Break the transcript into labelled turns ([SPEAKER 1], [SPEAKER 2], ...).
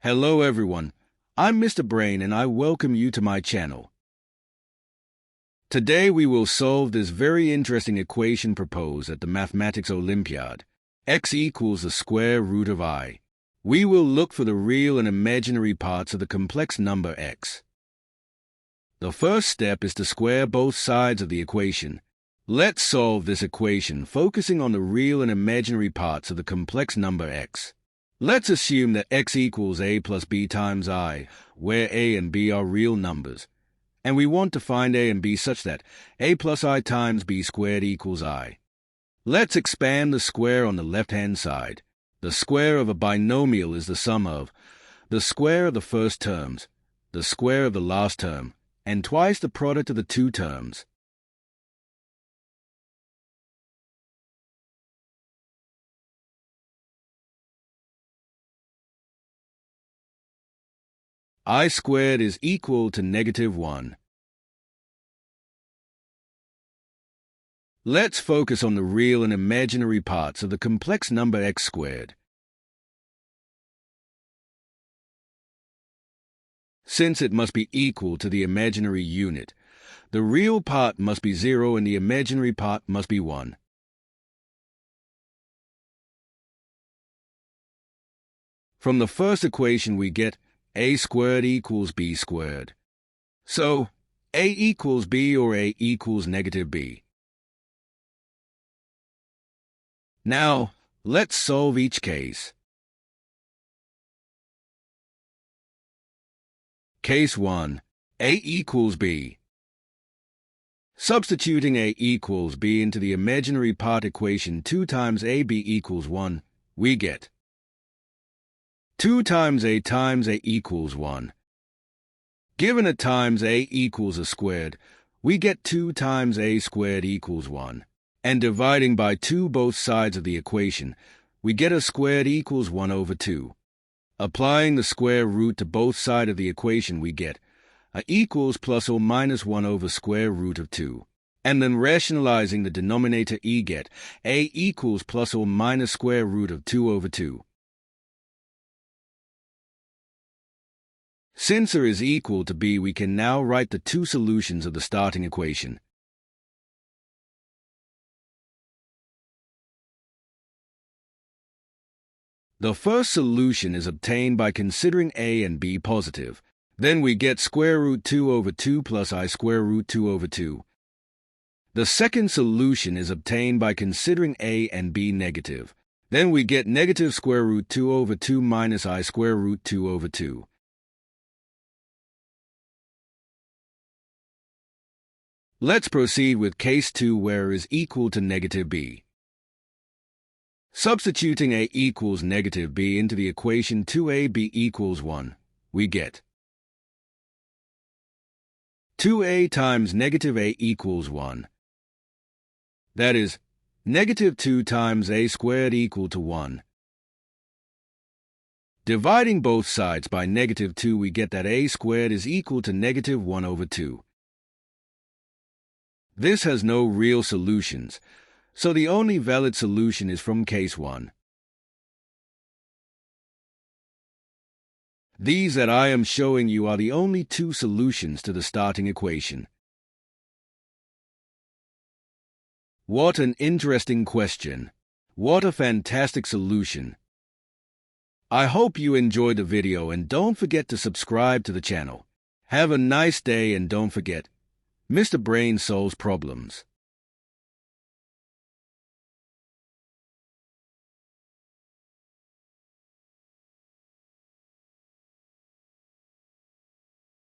[SPEAKER 1] Hello everyone, I'm Mr. Brain and I welcome you to my channel. Today we will solve this very interesting equation proposed at the Mathematics Olympiad. X equals the square root of I. We will look for the real and imaginary parts of the complex number x. The first step is to square both sides of the equation. Let's solve this equation focusing on the real and imaginary parts of the complex number x. Let's assume that x equals a plus b times I, where a and b are real numbers, and we want to find a and b such that a plus I times b squared equals I. Let's expand the square on the left-hand side. The square of a binomial is the sum of the square of the first terms, the square of the last term, and twice the product of the two terms. I squared is equal to -1. Let's focus on the real and imaginary parts of the complex number x squared. Since it must be equal to the imaginary unit, the real part must be 0 and the imaginary part must be 1. From the first equation we get a squared equals b squared. So, a equals b or a equals -b. Now, let's solve each case. Case 1. A equals b. Substituting a equals b into the imaginary part equation 2 times ab equals 1, we get 2 times a equals 1. Given a times a equals a squared, we get 2 times a squared equals 1. And dividing by 2 both sides of the equation, we get a squared equals 1 over 2. Applying the square root to both sides of the equation, we get a equals plus or minus 1 over square root of 2. And then rationalizing the denominator e get a equals plus or minus square root of 2 over 2. Since A is equal to b, we can now write the two solutions of the starting equation. The first solution is obtained by considering a and b positive. Then we get square root 2 over 2 plus I square root 2 over 2. The second solution is obtained by considering a and b negative. Then we get negative square root 2 over 2 minus I square root 2 over 2. Let's proceed with case 2 where A is equal to -b. Substituting a equals -b into the equation 2ab equals 1, we get 2a times -a equals 1. That is, -2 times a squared equal to 1. Dividing both sides by -2, we get that a squared is equal to -1 over 2. This has no real solutions, so the only valid solution is from case 1. These that I am showing you are the only two solutions to the starting equation. What an interesting question. What a fantastic solution. I hope you enjoyed the video and don't forget to subscribe to the channel. Have a nice day and don't forget, Mr. Brain solves problems.